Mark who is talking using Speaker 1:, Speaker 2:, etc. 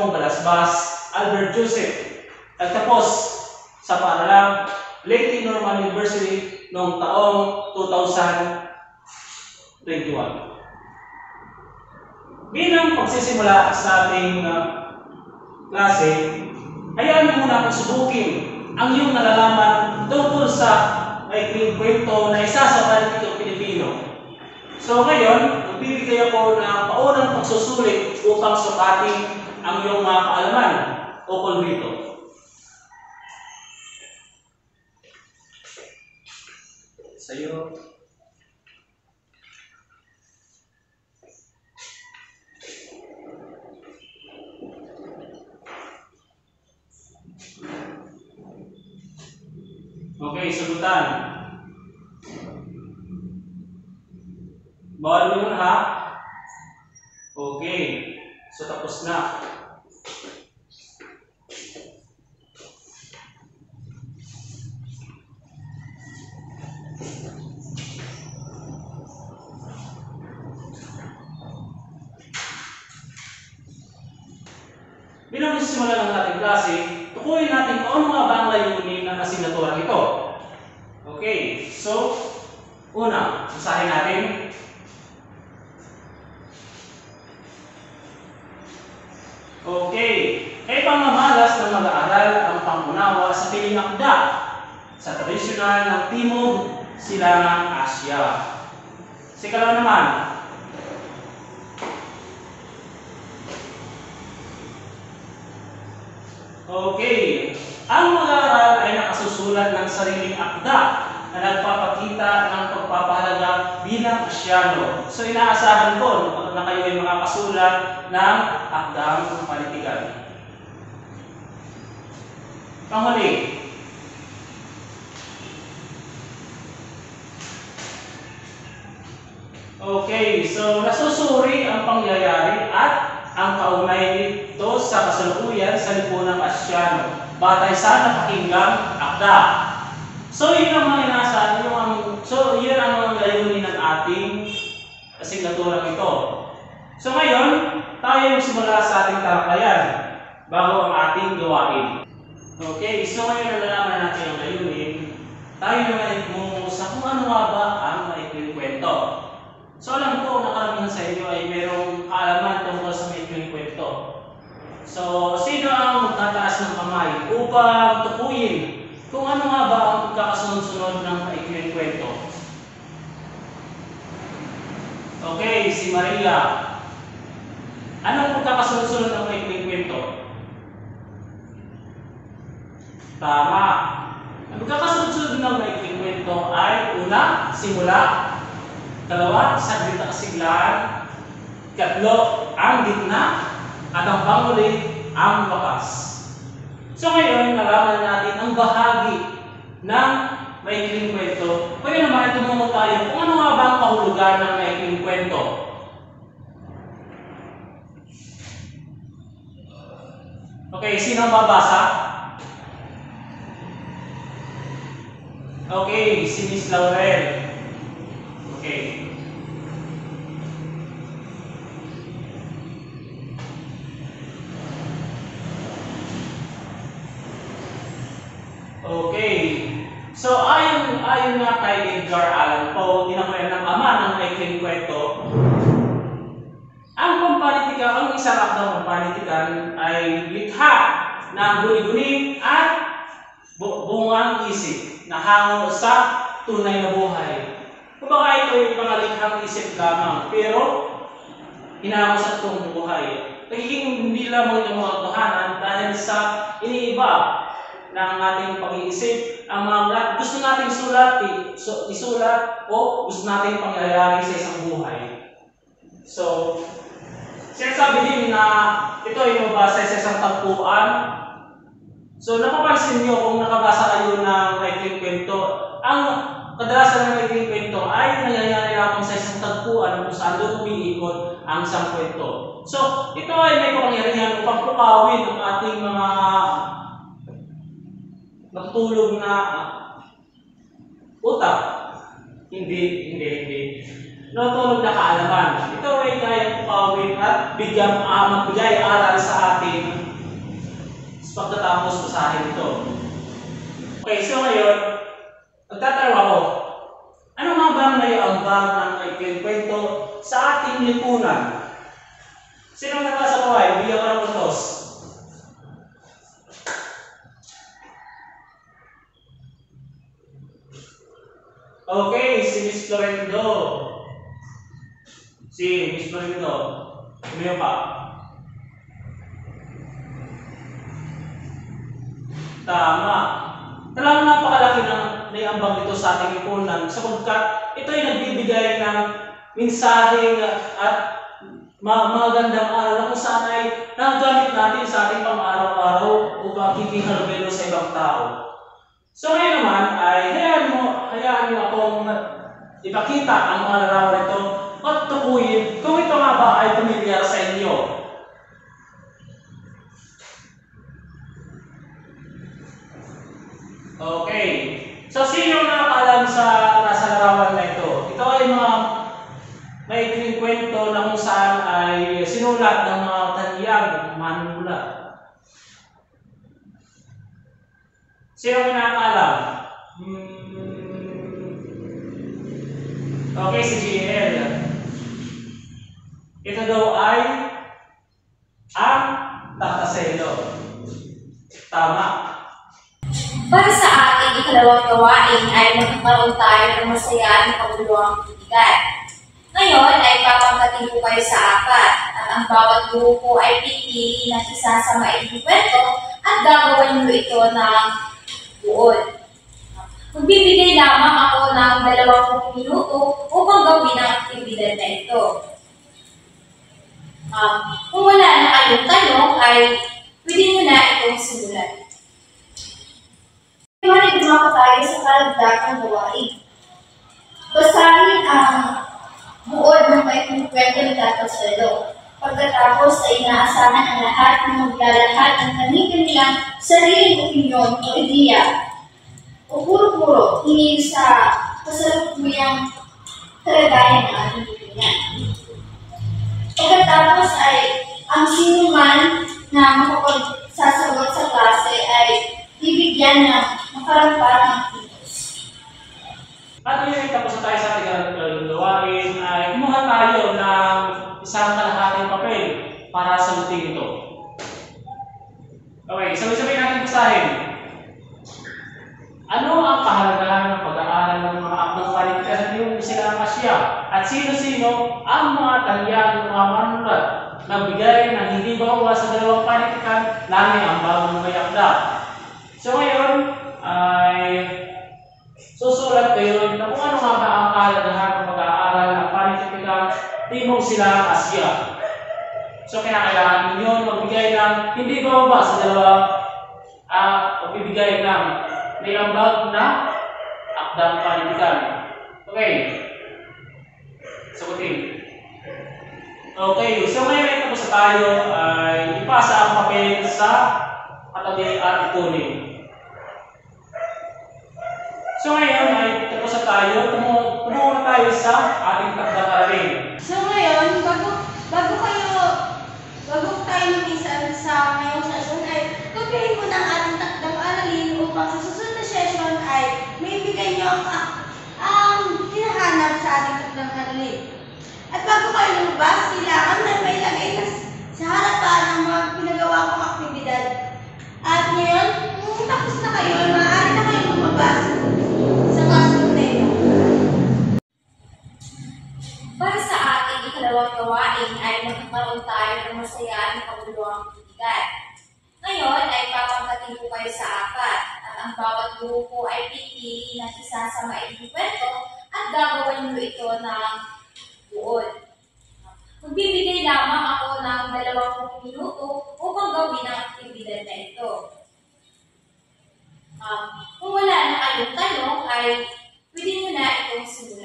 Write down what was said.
Speaker 1: Jeronimo Balasbas Albert Joseph. Nagtapos sa paaralang Leyte Normal University noong taong 2021. Bilang pagsisimula sa ating klase, hayaan muna akong subukin ang iyong nalalaman tungkol sa maikling kwento na isa sa panitikang Pilipino. So ngayon, magbibigay ako ng paunang pagsusulit upang sukatin ang iyong mga kaalaman ukol dito. Sa'yo. Okay, sagutan. Bawal mo yun, ha? Okay. So, tapos na. Bilang sisimula ng ating klase, tukuyin natin kung ano mga ba ang layunin ng asignatura ito. Okay, so, una, basahin natin. Okay, kay pamamalas ng mag-aaral ang pangunawa sa piling akda sa tradisyonal ng Timog Silangang Asya. Sikalawa naman, okay, ang mag-aaral ay nakasusulat ng sariling akda na nagpapakita ng pagpapahalaga bilang Asyano. So inaasahan ko na kayo ay makakasulat ng akdang panitikan. Panghuli, okay, so nasusuri ang pangyayari at ang kaugnay nito sa kasalukuyan sa lipunang Asyano batay sa napakinggang akda. So yun ang mga inaasahan, yun ang mga layunin ng ating asignatura ito. So ngayon, tayo magsimula sa ating talakayan bago ang ating gawain. Okay, so ngayon nalalaman natin ang layunin. Tayo naman ay kumungo sa kung ano nga ba ang maikling kwento. So alam ko na karamihan sa inyo ay merong kaalaman tungkol sa maikling kwento. So sino ang magtataas ng kamay upang tukuyin kung ano nga ba ang pagkakasunod-sunod ng maikling kwento? Okay, si Maria. Anong pagkakasunod-sunod ng maikling kwento? Tama. Ang pagkakasunod-sunod ng maikling kwento ay una, simula. Dalawa, saglit na kasiglahan. Katlo, ang gitna. At ang panghuli, ang wakas. So ngayon, nalaman natin ang bahagi ng maikling kwento. Kaya naman, tumungo tayo kung ano nga ba ang kahulugan ng maikling kwento. Okay, sino ang babasa? Okay, si Miss Laurel. Okay. Okay. So ayon nga kay Edgar Allan Poe, tinakwento ng ama ng maikling kwento, ang pampanitikan, ang isang akdang pampanitikan ay likha ng guni-guni at bungang isip na hango sa tunay na buhay. Kumbaga ito ay mga likhang isip lamang, pero hinahango sa tunay na buhay. Nagiging hindi lamang itong mga tahanan dahil sa iniiba ng ating pag-iisip, ang mga gusto nating isulat o gusto nating pangyayari sa isang buhay. So, sinasabi din na ito ay mabasa sa isang tagpuan. So, napapansin nyo kung nakabasa kayo ng maikling kwento, ang kadalasan ng maikling kwento ay nangyayari lamang sa isang tagpuan kung saan doon umiikot ang isang kwento. So, ito ay may kapangyarihan upang pukawin ang ating mga natutulog na utak. Hindi. Natutulog na kaalaman. Ito ay kaya pukawin at magbigay aral sa atin pagkatapos basahin ito. Okay, so ngayon, magtatanong ako, ano nga ba ang naiambag ng ikikwento sa ating lipunan? Sino nabasa ko ay? Bigyan ko ng puntos. Okay, si Miss Florendo. Si Miss Florendo. Sino pa? Tama. Talagang napakalaki ng naiambag dito sa ating lipunan sapagkat ito ay nagbibigay ng mensaheng at magandang aral na kung saan ay nagagamit natin sa ating pang-araw-araw o pakikihalubilo sa ibang tao. So ngayon naman ay hayaan mo akong ipakita ang mga larawan nito at tukuyin kung ito nga ba ay pamilyar sa inyo. Okay. So, sino nakakaalam sa nasa larawan na ito? Ito ay mga maikling kwento na kung saan ay sinulat ng mga taliyag, manunulat. Sino nakakaalam? Okay, si GL. Ito daw ay ang Takaselo. Tama.
Speaker 2: Para sa ating ikalawang gawain ay magkakaroon tayo ng masaya at makabuluhang kaibigan. Ngayon ay papangkatin ko kayo sa apat at ang bawat grupo ay pipili ng isa sa maikling kwento at gagawin nyo ito ng buod. Magbibigay lamang ako ng 20 minuto upang gawin ang aktibidad na ito. Kung wala na kayong tanong ay pwede nyo na itong simulan. Ngayon, dumako tayo sa karagdagang gawain. Basahin ang buod ng maikling kwento ni Takaselo. Pagkatapos ay inaasahan ang lahat na maglalahad ng kanilang sariling opinyon o ideya o puro-puro hinil sa kasalukuyang kalagayan ng ating lipunan. Pagkatapos ay ang sino man na makapagsasagot sa klase ay bibigyan ng makaramparang kilos.
Speaker 1: At ngayon tapos na tayo sa ating gawain ay kumuha tayo ng isang kalahating papel para sagutin ito. Okay, sabay-sabay natin basahin. Ano ang kahalagahan ng pag-aaral ng mga akdang panitikan sa tiyong Silang Asya? At sino-sino ang mga taliyag ng mga manunulat nagbigay ng hindi bawas sa dalawang panitikan langit ang bagong may akda? So ngayon ay susulat kayo na kung ano nga ba ang kahalagahan ng pag-aaral ng panitikan Timog Silang Asya. So kailangan ninyo magbigay ng hindi bababa sa dalawang pagbibigay ng nilambag na akdang panitikan. Okay. Sagutin. Okay. So ngayon ay tapos na tayo ay ipasa ang papel sa katabi at ikunin. So ngayon ay tapos na tayo. Tumungo na tayo sa ating takdang aralin.
Speaker 3: So ngayon, bago tayo lumisan sa ngayong session ay pagpiliin mo ng ating takdang aralin upang sa susunod na session ay may bigay nyo ang hinahanap sa ating takdang aralin. At bago kayo lumabas, kailangan na may lagay na sa harapan ang mga pinagawa kong aktibidad. At ngayon, kung tapos na kayo, maaari na kayong lumabas sa classroom na ito.
Speaker 2: Para sa ating ikalawang gawain ay magkakaroon tayo ng masaya at makabuluhang kaibigan. Ngayon ay papangkatin ko kayo sa apat at ang bawat grupo ay pipili ng isa sa maikling kwento at gagawin nyo ito ng buod. Magbibigay lamang ako ng 20 minuto upang gawin ang aktibidad na ito. Kung wala na kayong tanong ay pwede nyo na itong simulan.